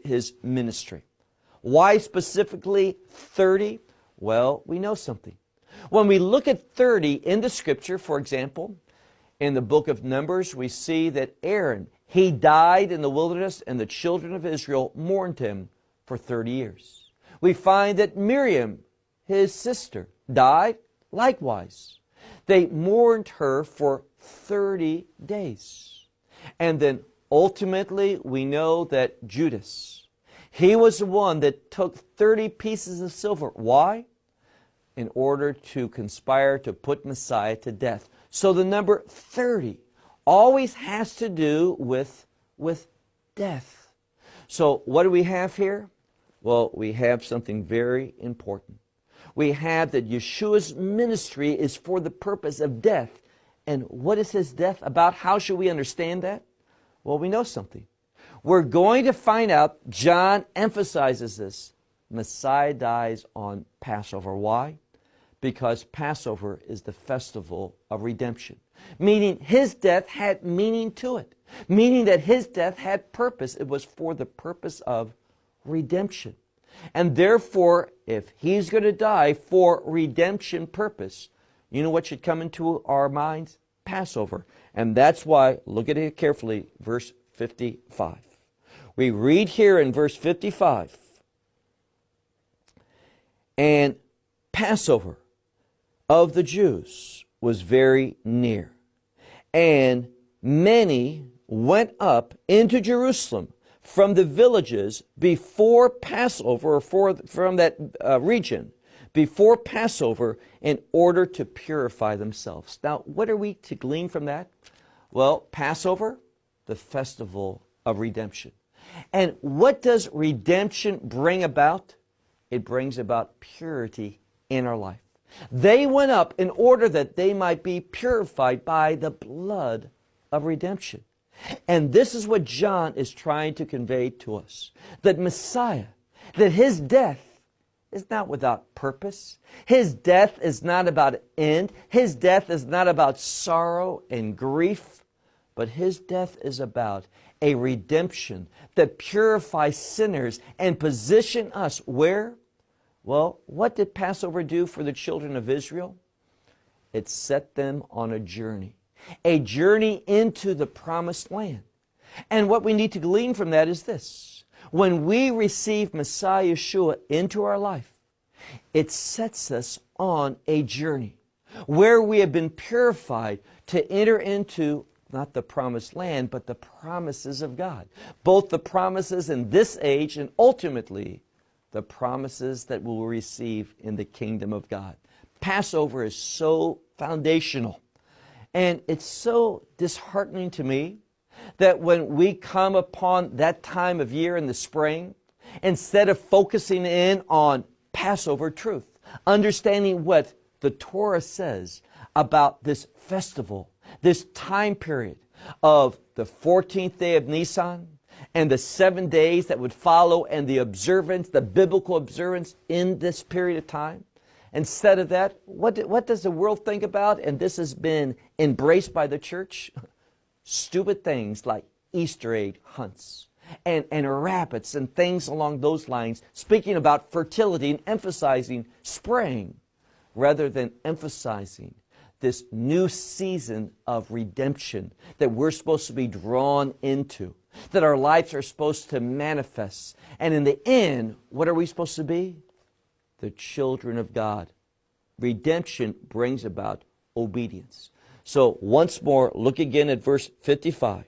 his ministry. Why specifically 30? Well, we know something. When we look at 30 in the Scripture, for example, in the book of Numbers, we see that Aaron, he died in the wilderness, and the children of Israel mourned him for 30 years. We find that Miriam, his sister, died likewise. They mourned her for 30 days. And then ultimately, we know that Judas, he was the one that took 30 pieces of silver. Why? In order to conspire to put Messiah to death. So the number 30 always has to do with death. So what do we have here? Well, we have something very important. We have that Yeshua's ministry is for the purpose of death. And what is his death about? How should we understand that? Well, we know something. We're going to find out, John emphasizes this. Messiah dies on Passover. Why? Because Passover is the festival of redemption. Meaning his death had meaning to it. Meaning that his death had purpose. It was for the purpose of redemption. And therefore, if he's going to die for redemption purpose, you know what should come into our minds? Passover. And that's why, look at it carefully, verse 55. We read here in verse 55, and Passover of the Jews was very near, and many went up into Jerusalem from the villages before Passover, or from that region, before Passover, in order to purify themselves. Now, what are we to glean from that? Well, Passover, the festival of redemption. And what does redemption bring about? It brings about purity in our life. They went up in order that they might be purified by the blood of redemption. And this is what John is trying to convey to us. That Messiah, that his death is not without purpose. His death is not about end. His death is not about sorrow and grief. But his death is about a redemption that purifies sinners and position us where? Well, what did Passover do for the children of Israel? It set them on a journey into the promised land. And what we need to glean from that is this. When we receive Messiah Yeshua into our life, it sets us on a journey where we have been purified to enter into not the promised land, but the promises of God. Both the promises in this age and ultimately the promises that we'll receive in the kingdom of God. Passover is so foundational. And it's so disheartening to me that when we come upon that time of year in the spring, instead of focusing in on Passover truth, understanding what the Torah says about this festival, this time period of the 14th day of Nisan and the 7 days that would follow, and the observance, the biblical observance in this period of time. Instead of that, what does the world think about? And this has been embraced by the church. Stupid things like Easter egg hunts and rabbits and things along those lines, speaking about fertility and emphasizing spraying rather than emphasizing this new season of redemption that we're supposed to be drawn into, that our lives are supposed to manifest. And in the end, what are we supposed to be? The children of God. Redemption brings about obedience. So once more, look again at verse 55. It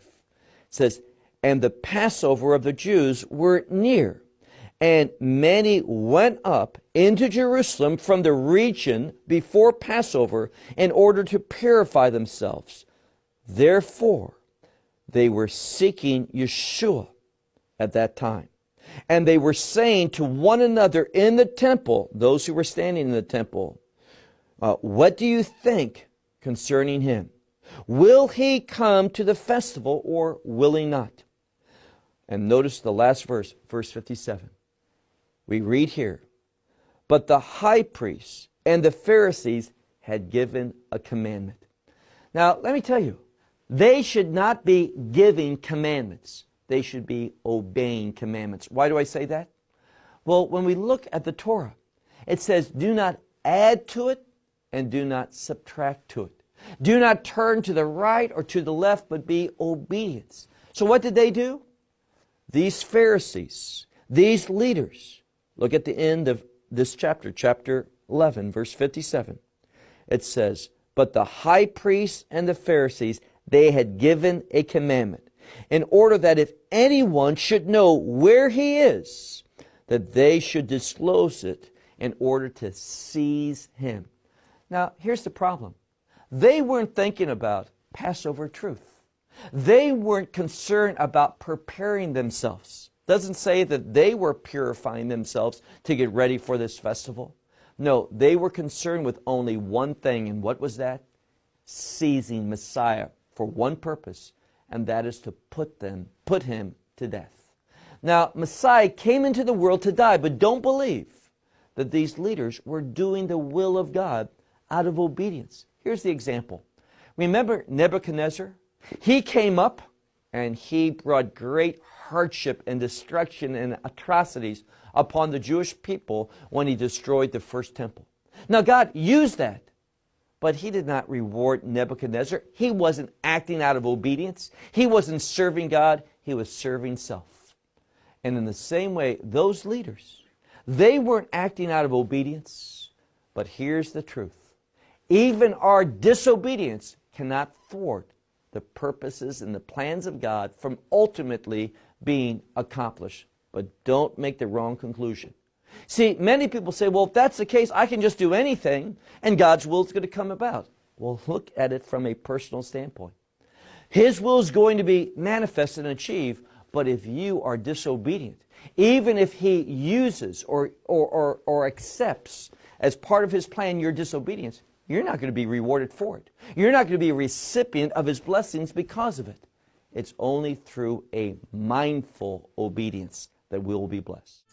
says, and the Passover of the Jews were near, and many went up into Jerusalem from the region before Passover in order to purify themselves. Therefore, they were seeking Yeshua at that time. And they were saying to one another in the temple, those who were standing in the temple, what do you think concerning him? Will he come to the festival or will he not? And notice the last verse, verse 57. We read here, but the high priests and the Pharisees had given a commandment. Now, let me tell you, they should not be giving commandments. they should be obeying commandments. Why do I say that? Well, when we look at the Torah, it says, do not add to it and do not subtract to it. Do not turn to the right or to the left, but be obedient. So what did they do? These Pharisees, these leaders, look at the end of this chapter, chapter 11, verse 57. It says, but the high priests and the Pharisees, they had given a commandment, in order that if anyone should know where he is, that they should disclose it in order to seize him. Now, here's the problem. They weren't thinking about Passover truth. They weren't concerned about preparing themselves. Doesn't say that they were purifying themselves to get ready for this festival. No, they were concerned with only one thing, and what was that? Seizing Messiah for one purpose, and that is to put him to death. Now, Messiah came into the world to die, but don't believe that these leaders were doing the will of God out of obedience. Here's the example. Remember Nebuchadnezzar? He came up and he brought great hardship and destruction and atrocities upon the Jewish people when he destroyed the first temple. Now God used that, but he did not reward Nebuchadnezzar. He wasn't acting out of obedience. He wasn't serving God. He was serving self. And in the same way, those leaders, they weren't acting out of obedience. But here's the truth. Even our disobedience cannot thwart the purposes and the plans of God from ultimately being accomplished. But don't make the wrong conclusion. See, many people say, well, if that's the case, I can just do anything and God's will is going to come about. Well, look at it from a personal standpoint. His will is going to be manifested and achieved, but if you are disobedient, even if He uses or accepts as part of His plan your disobedience, you're not going to be rewarded for it. You're not going to be a recipient of His blessings because of it. It's only through a mindful obedience that we will be blessed.